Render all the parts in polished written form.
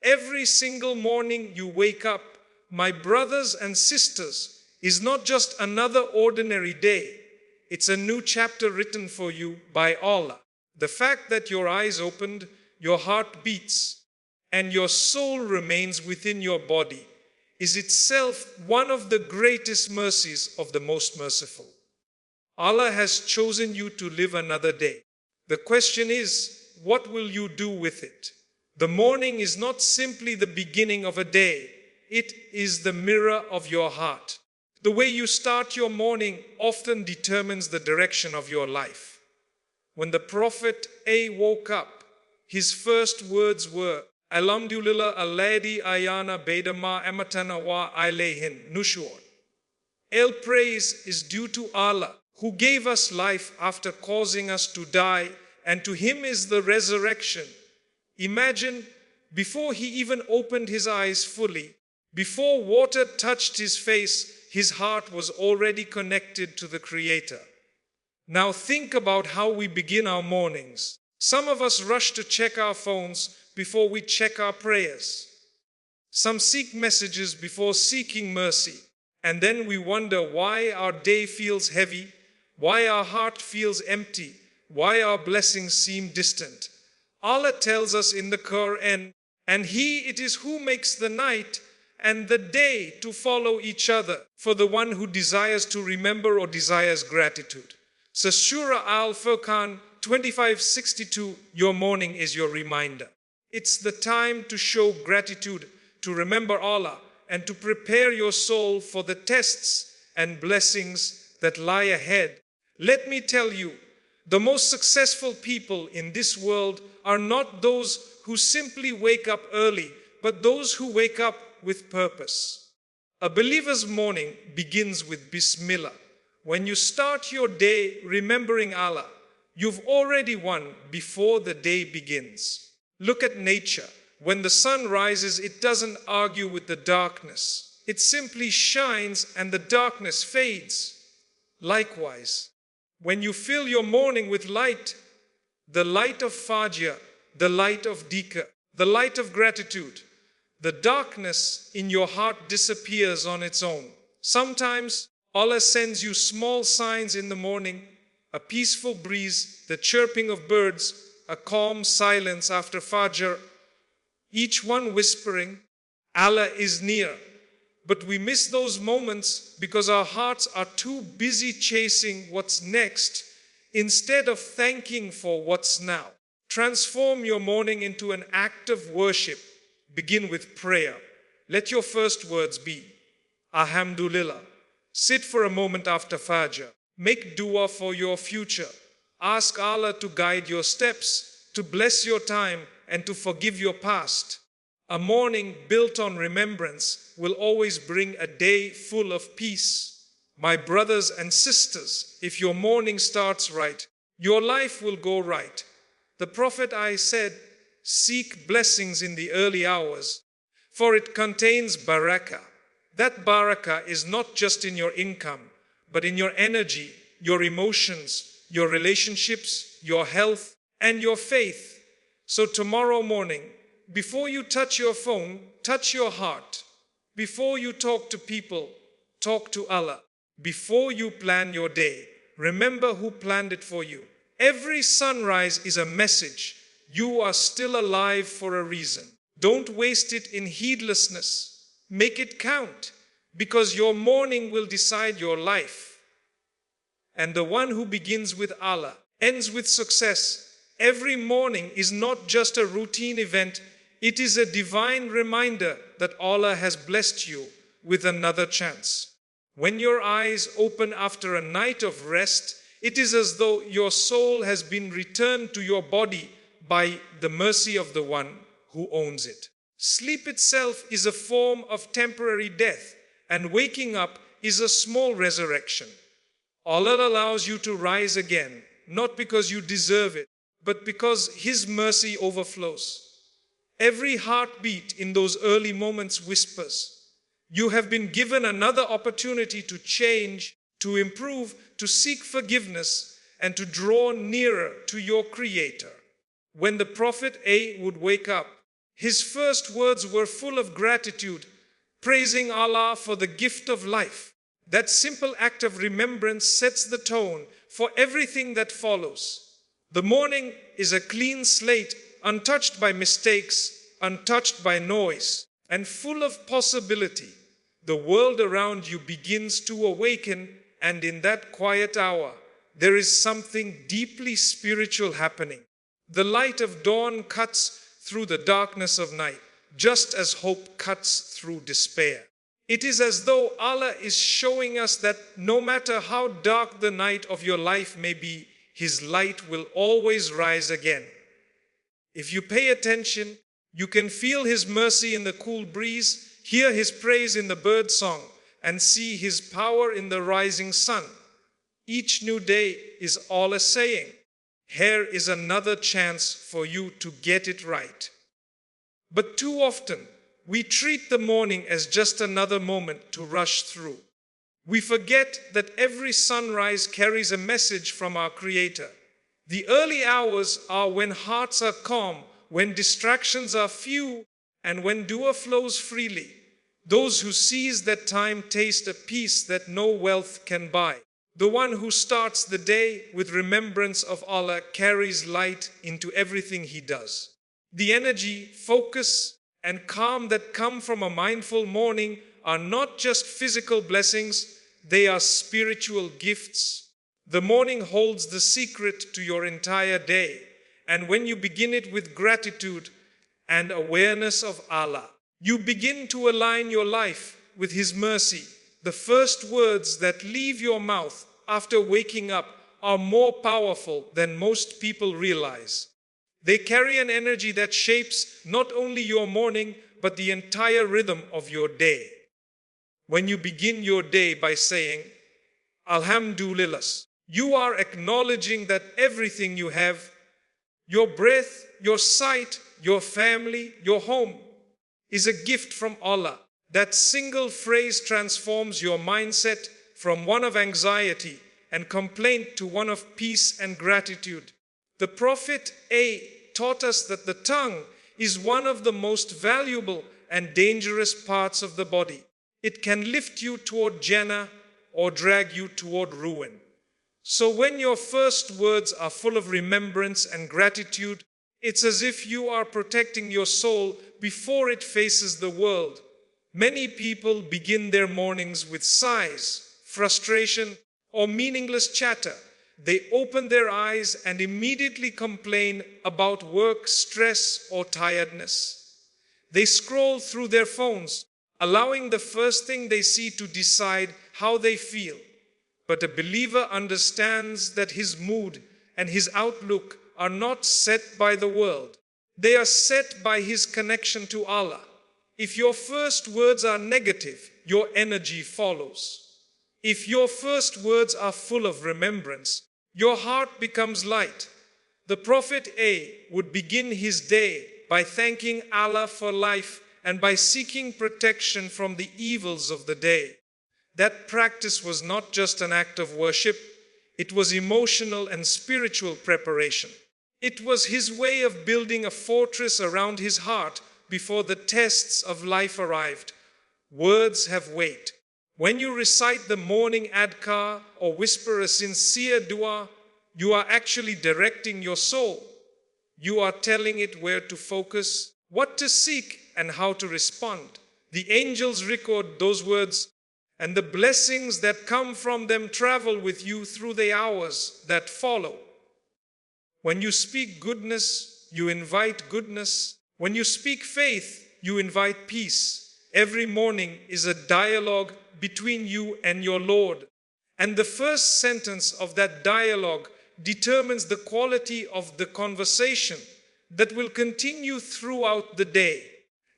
Every single morning you wake up, my brothers and sisters, is not just another ordinary day. It's a new chapter written for you by Allah. The fact that your eyes opened, your heart beats, and your soul remains within your body is itself one of the greatest mercies of the Most Merciful. Allah has chosen you to live another day. The question is, what will you do with it? The morning is not simply the beginning of a day. It is the mirror of your heart. The way you start your morning often determines the direction of your life. When the Prophet woke up, his first words were, Alhamdulillah alladhi ayana baydama amatana wa alayhin nushur. All praise is due to Allah, who gave us life after causing us to die, and to him is the resurrection. Imagine, before he even opened his eyes fully, before water touched his face, his heart was already connected to the Creator. Now think about how we begin our mornings. Some of us rush to check our phones before we check our prayers. Some seek messages before seeking mercy. And then we wonder why our day feels heavy, why our heart feels empty, why our blessings seem distant. Allah tells us in the Quran, and He it is who makes the night and the day to follow each other for the one who desires to remember or desires gratitude. So Surah Al-Furqan 25:62, your morning is your reminder. It's the time to show gratitude, to remember Allah, and to prepare your soul for the tests and blessings that lie ahead. Let me tell you, the most successful people in this world are not those who simply wake up early, but those who wake up with purpose. A believer's morning begins with Bismillah. When you start your day remembering Allah, you've already won before the day begins. Look at nature. When the sun rises, it doesn't argue with the darkness. It simply shines and the darkness fades. Likewise, when you fill your morning with light, the light of Fajr, the light of Dhikr, the light of gratitude, the darkness in your heart disappears on its own. Sometimes Allah sends you small signs in the morning, a peaceful breeze, the chirping of birds, a calm silence after Fajr, each one whispering, Allah is near. But we miss those moments because our hearts are too busy chasing what's next instead of thanking for what's now. Transform your morning into an act of worship. Begin with prayer. Let your first words be, Alhamdulillah. Sit for a moment after Fajr. Make dua for your future. Ask Allah to guide your steps, to bless your time, and to forgive your past. A morning built on remembrance will always bring a day full of peace. My brothers and sisters, if your morning starts right, your life will go right. The Prophet said, seek blessings in the early hours, for it contains Barakah. That Barakah is not just in your income, but in your energy, your emotions, your relationships, your health, and your faith. So tomorrow morning, before you touch your phone, touch your heart. Before you talk to people, talk to Allah. Before you plan your day, remember who planned it for you. Every sunrise is a message. You are still alive for a reason. Don't waste it in heedlessness. Make it count, because your morning will decide your life. And the one who begins with Allah ends with success. Every morning is not just a routine event. It is a divine reminder that Allah has blessed you with another chance. When your eyes open after a night of rest, it is as though your soul has been returned to your body by the mercy of the one who owns it. Sleep itself is a form of temporary death, and waking up is a small resurrection. Allah allows you to rise again, not because you deserve it, but because His mercy overflows. Every heartbeat in those early moments whispers, you have been given another opportunity to change, to improve, to seek forgiveness, and to draw nearer to your Creator. When the Prophet would wake up, His first words were full of gratitude, praising Allah for the gift of life. That simple act of remembrance sets the tone for everything that follows. The morning is a clean slate, untouched by mistakes, untouched by noise, and full of possibility. The world around you begins to awaken, and in that quiet hour, there is something deeply spiritual happening. The light of dawn cuts through the darkness of night, just as hope cuts through despair. It is as though Allah is showing us that no matter how dark the night of your life may be, His light will always rise again. If you pay attention, you can feel His mercy in the cool breeze, hear His praise in the bird song, and see His power in the rising sun. Each new day is Allah saying, here is another chance for you to get it right. But too often, we treat the morning as just another moment to rush through. We forget that every sunrise carries a message from our Creator. The early hours are when hearts are calm, when distractions are few, and when dua flows freely. Those who seize that time taste a peace that no wealth can buy. The one who starts the day with remembrance of Allah carries light into everything he does. The energy, focus, and calm that come from a mindful morning are not just physical blessings, they are spiritual gifts. The morning holds the secret to your entire day, and when you begin it with gratitude and awareness of Allah, you begin to align your life with His mercy. The first words that leave your mouth after waking up are more powerful than most people realize. They carry an energy that shapes not only your morning, but the entire rhythm of your day. When you begin your day by saying, Alhamdulillah, you are acknowledging that everything you have, your breath, your sight, your family, your home, is a gift from Allah. That single phrase transforms your mindset from one of anxiety and complaint to one of peace and gratitude. The Prophet taught us that the tongue is one of the most valuable and dangerous parts of the body. It can lift you toward Jannah or drag you toward ruin. So when your first words are full of remembrance and gratitude, it's as if you are protecting your soul before it faces the world. Many people begin their mornings with sighs, frustration, or meaningless chatter. They open their eyes and immediately complain about work, stress, or tiredness. They scroll through their phones, allowing the first thing they see to decide how they feel. But a believer understands that his mood and his outlook are not set by the world. They are set by his connection to Allah. If your first words are negative, your energy follows. If your first words are full of remembrance, your heart becomes light. The Prophet would begin his day by thanking Allah for life and by seeking protection from the evils of the day. That practice was not just an act of worship, it was emotional and spiritual preparation. It was his way of building a fortress around his heart before the tests of life arrived. Words have weight. When you recite the morning adhkar or whisper a sincere dua, you are actually directing your soul. You are telling it where to focus, what to seek, and how to respond. The angels record those words, and the blessings that come from them travel with you through the hours that follow. When you speak goodness, you invite goodness. When you speak faith, you invite peace. Every morning is a dialogue between you and your Lord. And the first sentence of that dialogue determines the quality of the conversation that will continue throughout the day.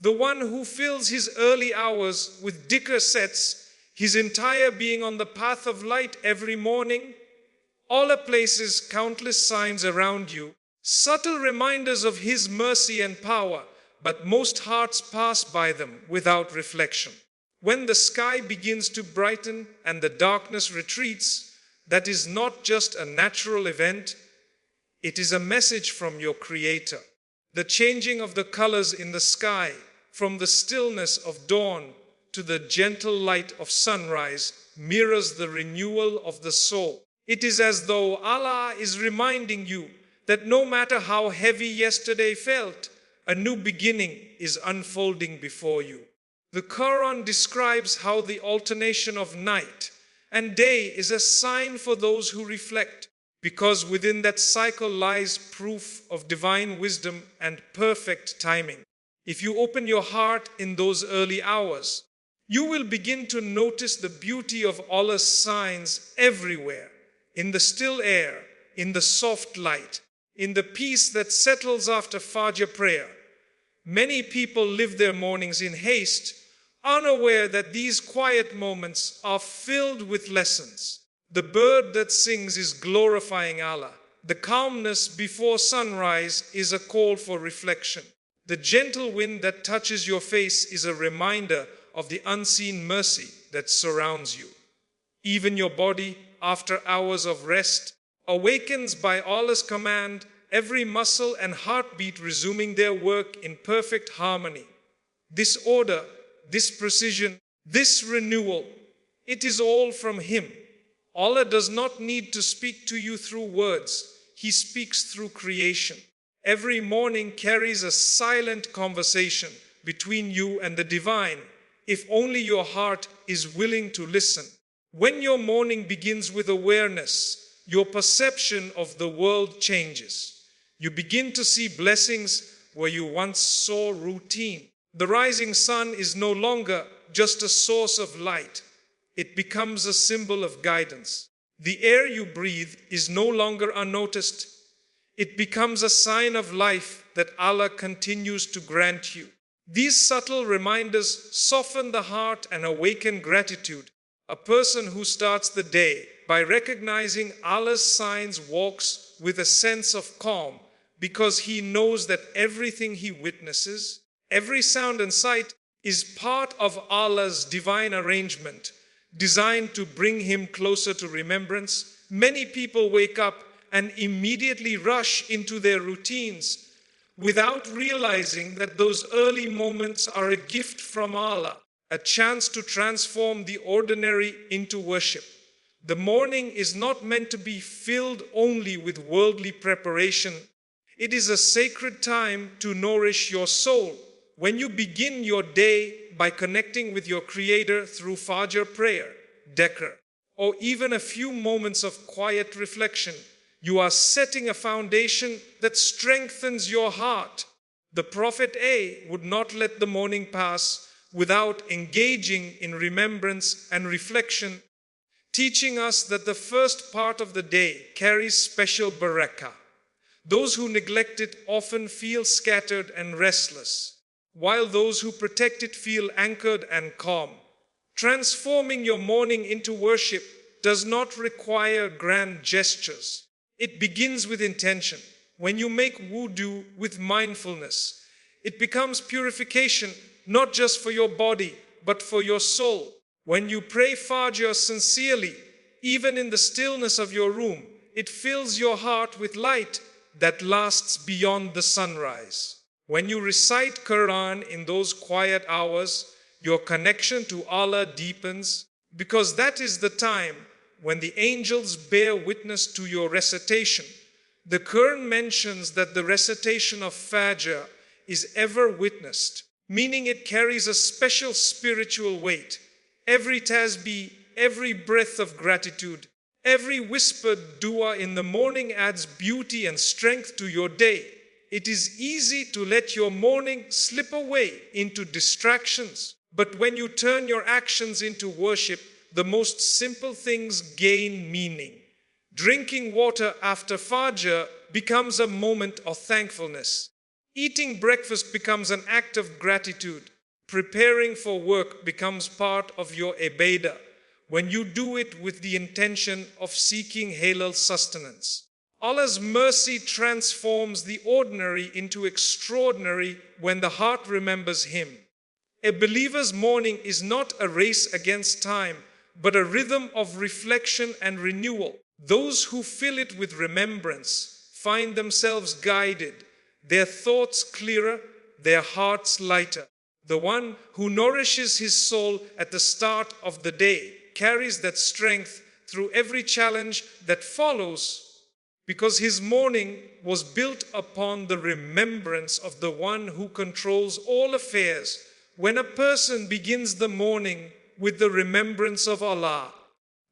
The one who fills his early hours with dhikr sets his entire being on the path of light every morning. Allah places countless signs around you, subtle reminders of His mercy and power, but most hearts pass by them without reflection. When the sky begins to brighten and the darkness retreats, that is not just a natural event, it is a message from your Creator. The changing of the colors in the sky, from the stillness of dawn to the gentle light of sunrise, mirrors the renewal of the soul. It is as though Allah is reminding you that no matter how heavy yesterday felt, a new beginning is unfolding before you. The Quran describes how the alternation of night and day is a sign for those who reflect, because within that cycle lies proof of divine wisdom and perfect timing. If you open your heart in those early hours, you will begin to notice the beauty of Allah's signs everywhere, in the still air, in the soft light, in the peace that settles after Fajr prayer. Many people live their mornings in haste, unaware that these quiet moments are filled with lessons. The bird that sings is glorifying Allah. The calmness before sunrise is a call for reflection. The gentle wind that touches your face is a reminder of the unseen mercy that surrounds you. Even your body, after hours of rest, awakens by Allah's command, every muscle and heartbeat resuming their work in perfect harmony. This order, this precision, this renewal, it is all from Him. Allah does not need to speak to you through words. He speaks through creation. Every morning carries a silent conversation between you and the divine, if only your heart is willing to listen. When your morning begins with awareness, your perception of the world changes. You begin to see blessings where you once saw routine. The rising sun is no longer just a source of light. It becomes a symbol of guidance. The air you breathe is no longer unnoticed. It becomes a sign of life that Allah continues to grant you. These subtle reminders soften the heart and awaken gratitude. A person who starts the day by recognizing Allah's signs walks with a sense of calm, because he knows that everything he witnesses, every sound and sight, is part of Allah's divine arrangement, designed to bring him closer to remembrance. Many people wake up and immediately rush into their routines without realizing that those early moments are a gift from Allah, a chance to transform the ordinary into worship. The morning is not meant to be filled only with worldly preparation. It is a sacred time to nourish your soul. When you begin your day by connecting with your Creator through Fajr prayer, dhikr, or even a few moments of quiet reflection, you are setting a foundation that strengthens your heart. The Prophet A would not let the morning pass without engaging in remembrance and reflection, teaching us that the first part of the day carries special barakah. Those who neglect it often feel scattered and restless, while those who protect it feel anchored and calm. Transforming your morning into worship does not require grand gestures. It begins with intention. When you make wudu with mindfulness, it becomes purification, not just for your body, but for your soul. When you pray Fajr sincerely, even in the stillness of your room, it fills your heart with light that lasts beyond the sunrise. When you recite Quran in those quiet hours, your connection to Allah deepens, because that is the time when the angels bear witness to your recitation. The Quran mentions that the recitation of Fajr is ever witnessed, meaning it carries a special spiritual weight. Every tasbih, every breath of gratitude, every whispered dua in the morning adds beauty and strength to your day. It is easy to let your morning slip away into distractions, but when you turn your actions into worship, the most simple things gain meaning. Drinking water after Fajr becomes a moment of thankfulness. Eating breakfast becomes an act of gratitude. Preparing for work becomes part of your ibadah, when you do it with the intention of seeking halal sustenance. Allah's mercy transforms the ordinary into extraordinary when the heart remembers Him. A believer's morning is not a race against time, but a rhythm of reflection and renewal. Those who fill it with remembrance find themselves guided, their thoughts clearer, their hearts lighter. The one who nourishes his soul at the start of the day carries that strength through every challenge that follows, because his morning was built upon the remembrance of the one who controls all affairs. When a person begins the morning with the remembrance of Allah,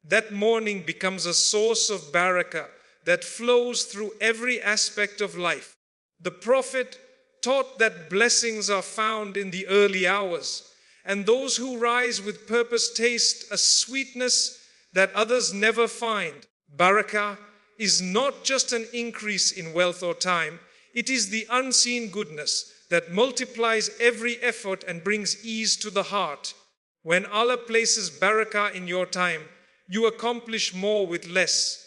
that morning becomes a source of barakah that flows through every aspect of life. The Prophet taught that blessings are found in the early hours, and those who rise with purpose taste a sweetness that others never find. Barakah is not just an increase in wealth or time, it is the unseen goodness that multiplies every effort and brings ease to the heart. When Allah places barakah in your time, you accomplish more with less.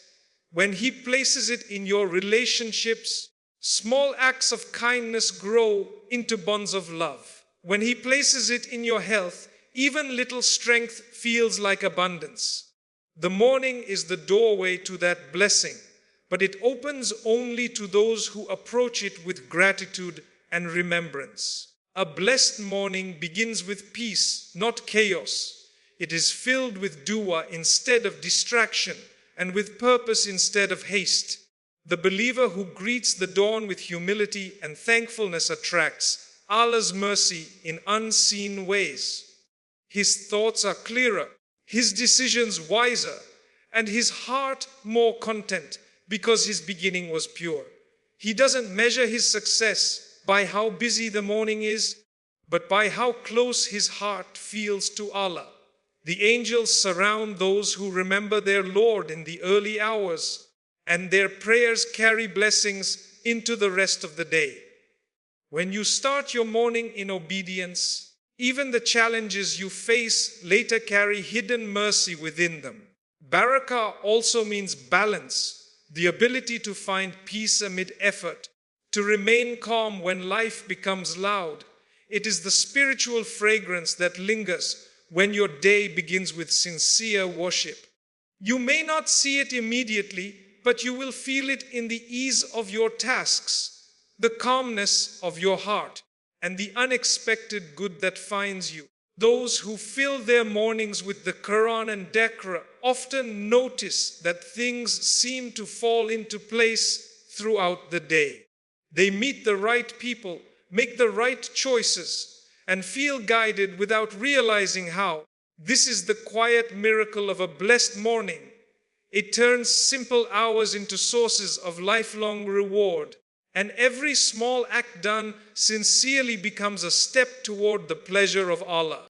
When He places it in your relationships, small acts of kindness grow into bonds of love. When He places it in your health, even little strength feels like abundance. The morning is the doorway to that blessing, but it opens only to those who approach it with gratitude and remembrance. A blessed morning begins with peace, not chaos. It is filled with dua instead of distraction, and with purpose instead of haste. The believer who greets the dawn with humility and thankfulness attracts Allah's mercy in unseen ways. His thoughts are clearer, his decisions wiser, and his heart more content because his beginning was pure. He doesn't measure his success by how busy the morning is, but by how close his heart feels to Allah. The angels surround those who remember their Lord in the early hours, and their prayers carry blessings into the rest of the day. When you start your morning in obedience, even the challenges you face later carry hidden mercy within them. Barakah also means balance, the ability to find peace amid effort, to remain calm when life becomes loud. It is the spiritual fragrance that lingers when your day begins with sincere worship. You may not see it immediately, but you will feel it in the ease of your tasks, the calmness of your heart, and the unexpected good that finds you. Those who fill their mornings with the Quran and Dhikr often notice that things seem to fall into place throughout the day. They meet the right people, make the right choices, and feel guided without realizing how. This is the quiet miracle of a blessed morning. It turns simple hours into sources of lifelong reward, and every small act done sincerely becomes a step toward the pleasure of Allah.